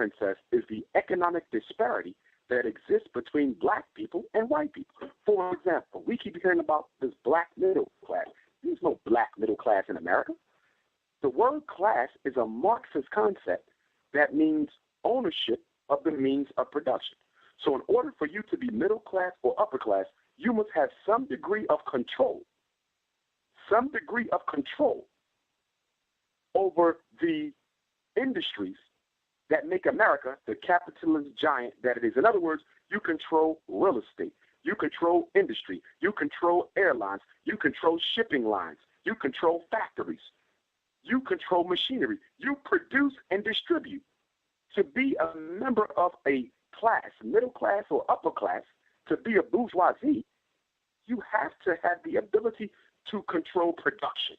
Princess, is the economic disparity that exists between black people and white people. For example, we keep hearing about this black middle class. There's no black middle class in America. The word class is a Marxist concept that means ownership of the means of production. So in order for you to be middle class or upper class, you must have some degree of control over the industries that make America the capitalist giant that it is. In other words, you control real estate, you control industry, you control airlines, you control shipping lines, you control factories, you control machinery, you produce and distribute. To be a member of a class, middle class or upper class, to be a bourgeoisie, you have to have the ability to control production.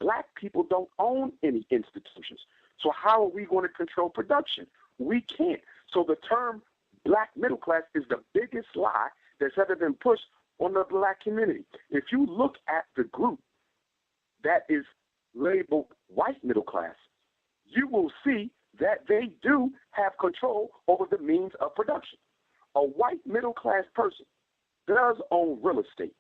Black people don't own any institutions. So how are we going to control production? We can't. So the term black middle class is the biggest lie that's ever been pushed on the black community. If you look at the group that is labeled white middle class, you will see that they do have control over the means of production. A white middle class person does own real estate,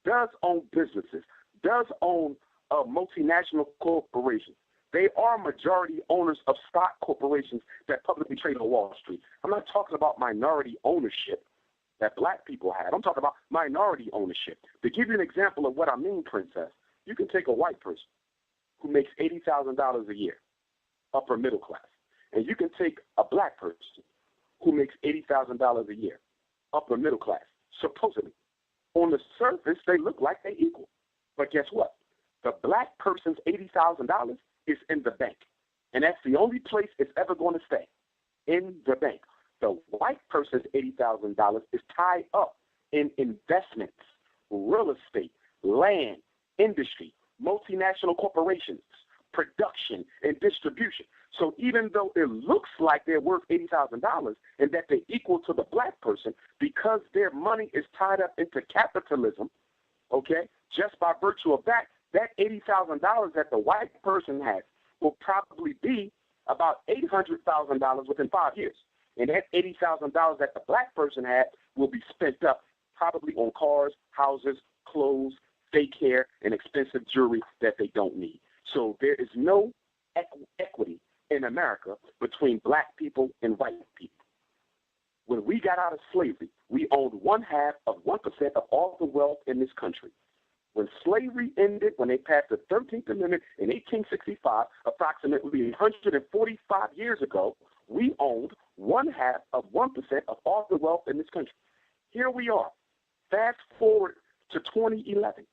does own businesses, does own multinational corporations. They are majority owners of stock corporations that publicly trade on Wall Street. I'm not talking about minority ownership that black people have. I'm talking about minority ownership. To give you an example of what I mean, Princess, you can take a white person who makes $80,000 a year, upper middle class, and you can take a black person who makes $80,000 a year, upper middle class. Supposedly, on the surface, they look like they equal. But guess what? The black person's $80,000 is in the bank, and that's the only place it's ever going to stay, in the bank. The white person's $80,000 is tied up in investments, real estate, land, industry, multinational corporations, production, and distribution. So even though it looks like they're worth $80,000 and that they're equal to the black person, because their money is tied up into capitalism, okay, just by virtue of that, that $80,000 that the white person has will probably be about $800,000 within 5 years. And that $80,000 that the black person had will be spent up probably on cars, houses, clothes, daycare, and expensive jewelry that they don't need. So there is no equity in America between black people and white people. When we got out of slavery, we owned 1/2 of 1% of all the wealth in this country. When slavery ended, when they passed the 13th Amendment in 1865, approximately 145 years ago, we owned 1/2 of 1% of all the wealth in this country. Here we are. Fast forward to 2011.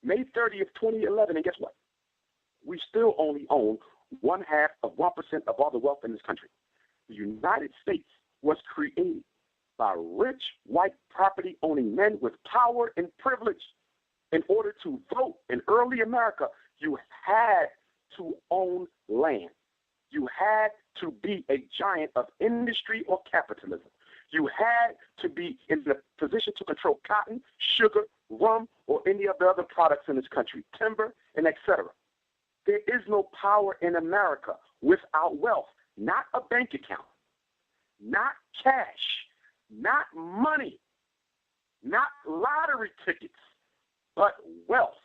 May 30th, 2011, and guess what? We still only own 1/2 of 1% of all the wealth in this country. The United States was created by rich white property owning men with power and privilege. In order to vote in early America, you had to own land. You had to be a giant of industry or capitalism. You had to be in the position to control cotton, sugar, rum, or any of the other products in this country, timber, and etc. There is no power in America without wealth, not a bank account, not cash, not money, not lottery tickets, but wealth.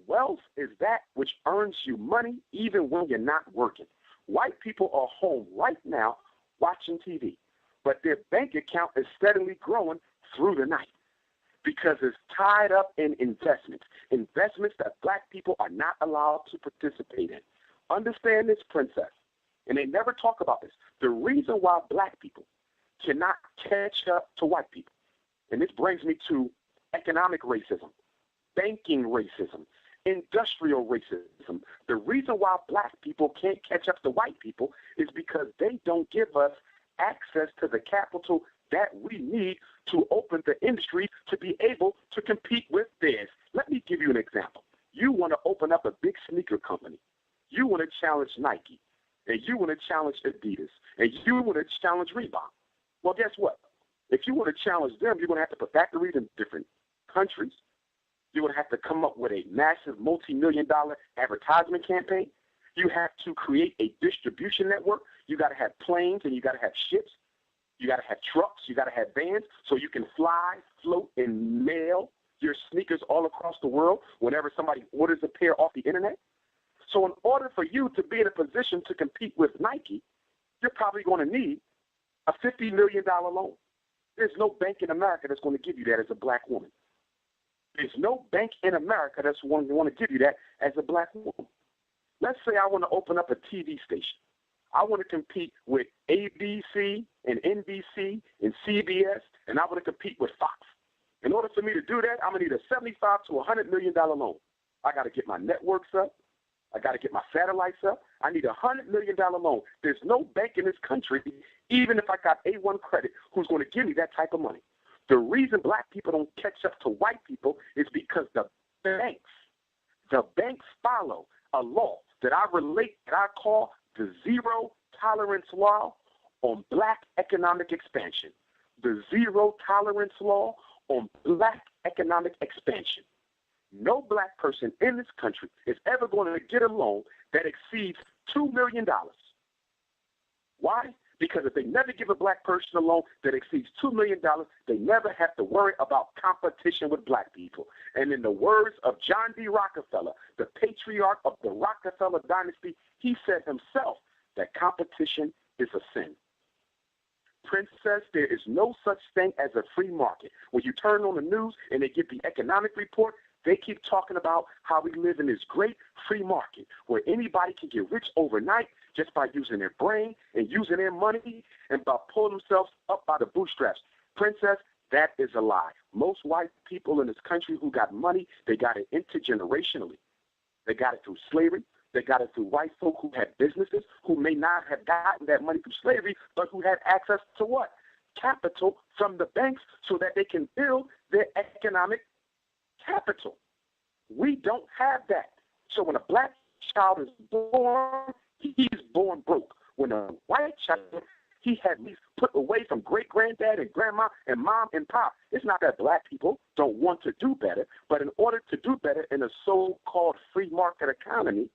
Wealth is that which earns you money even when you're not working. White people are home right now watching TV, but their bank account is steadily growing through the night because it's tied up in investments that black people are not allowed to participate in. Understand this, Princess, and they never talk about this. The reason why black people cannot catch up to white people, and this brings me to economic racism, banking racism, industrial racism. The reason why black people can't catch up to white people is because they don't give us access to the capital that we need to open the industry to be able to compete with theirs. Let me give you an example. You want to open up a big sneaker company. You want to challenge Nike, and you want to challenge Adidas, and you want to challenge Reebok. Well, guess what? If you want to challenge them, you're going to have to put factories in different countries. You're going to have to come up with a massive multi-million-dollar advertisement campaign. You have to create a distribution network. You got to have planes and you got to have ships. You got to have trucks. You got to have vans so you can fly, float, and mail your sneakers all across the world whenever somebody orders a pair off the internet. So in order for you to be in a position to compete with Nike, you're probably going to need a $50 million loan. There's no bank in America that's going to give you that as a black woman. There's no bank in America that's going to want to give you that as a black woman. Let's say I want to open up a TV station. I want to compete with ABC and NBC and CBS, and I want to compete with Fox. In order for me to do that, I'm going to need a $75 to $100 million loan. I got to get my networks up. I got to get my satellites up. I need a $100 million loan. There's no bank in this country, even if I got A1 credit, who's going to give me that type of money. The reason black people don't catch up to white people is because the banks follow a law that I call the zero tolerance law on black economic expansion. The zero tolerance law on black economic expansion. No black person in this country is ever going to get a loan that exceeds $2 million. Why? Because if they never give a black person a loan that exceeds $2 million, they never have to worry about competition with black people. And in the words of John D. Rockefeller, the patriarch of the Rockefeller dynasty, he said himself that competition is a sin. Princess, there is no such thing as a free market. When you turn on the news and they give the economic report, they keep talking about how we live in this great free market where anybody can get rich overnight just by using their brain and using their money and by pulling themselves up by the bootstraps. Princess, that is a lie. Most white people in this country who got money, they got it intergenerationally. They got it through slavery. They got it through white folk who had businesses who may not have gotten that money through slavery, but who had access to what? Capital from the banks so that they can build their economic capital. We don't have that. So when a black child is born, he's born broke. When a white child, he had at least put away from great-granddad and grandma and mom and pop. It's not that black people don't want to do better, but in order to do better in a so-called free market economy,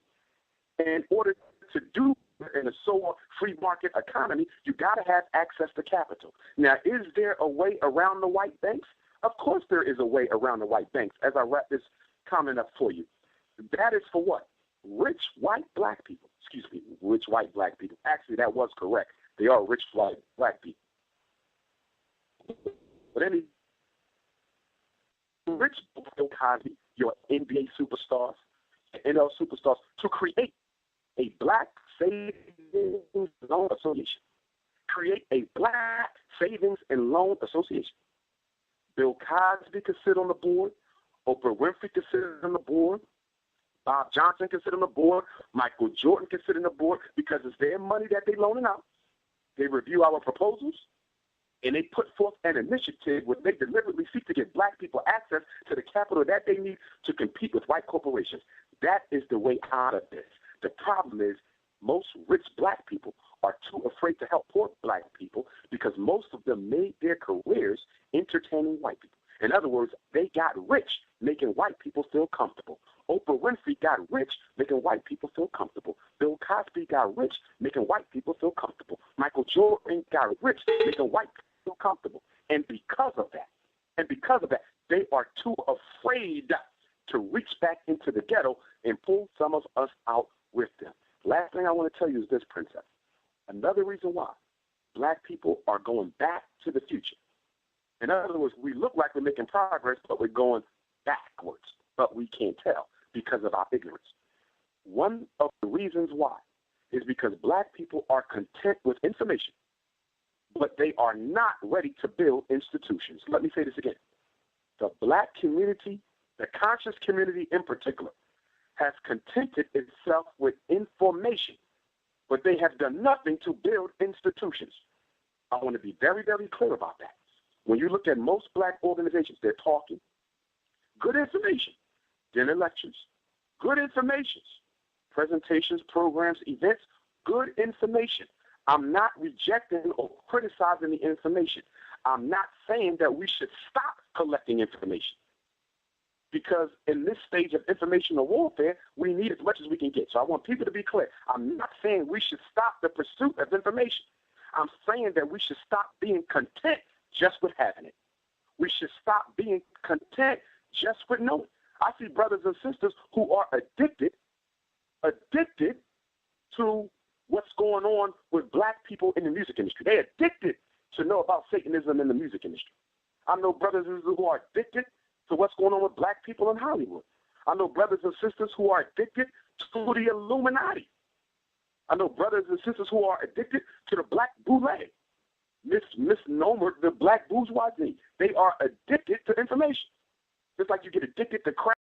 in order to do in a so-called free market economy, you got to have access to capital. Now, is there a way around the white banks? Of course there is a way around the white banks, as I wrap this comment up for you. That is for what? Rich white black people. Excuse me, rich white black people. Actually, that was correct. They are rich white black people. But any rich Bill Cosby, your NBA superstars, NL superstars, to create a black savings loan association. Create a black savings and loan association. Bill Cosby could sit on the board. Oprah Winfrey could sit on the board. Bob Johnson could sit on the board. Michael Jordan could sit on the board because it's their money that they're loaning out. They review our proposals, and they put forth an initiative where they deliberately seek to give black people access to the capital that they need to compete with white corporations. That is the way out of this. The problem is most rich black people are too afraid to help poor black people because most of them made their careers entertaining white people. In other words, they got rich making white people feel comfortable. Oprah Winfrey got rich making white people feel comfortable. Bill Cosby got rich making white people feel comfortable. Michael Jordan got rich making white people feel comfortable. And because of that, they are too afraid to reach back into the ghetto and pull some of us out with them. Last thing I want to tell you is this, Princess. Another reason why black people are going back to the future. In other words, we look like we're making progress, but we're going backwards. But we can't tell because of our ignorance. One of the reasons why is because black people are content with information, but they are not ready to build institutions. Let me say this again. The black community, the conscious community in particular, has contented itself with information, but they have done nothing to build institutions. I want to be very, very clear about that. When you look at most black organizations, they're talking good information, dinner lectures, good information, presentations, programs, events, good information. I'm not rejecting or criticizing the information. I'm not saying that we should stop collecting information because in this stage of informational warfare, we need as much as we can get. So I want people to be clear. I'm not saying we should stop the pursuit of information. I'm saying that we should stop being content just with having it. We should stop being content just with knowing. I see brothers and sisters who are addicted to what's going on with black people in the music industry. They're addicted to know about Satanism in the music industry. I know brothers and sisters who are addicted to what's going on with black people in Hollywood. I know brothers and sisters who are addicted to the Illuminati. I know brothers and sisters who are addicted to the black boule, misnomer, the black bourgeoisie. They are addicted to information. Just like you get addicted to crack.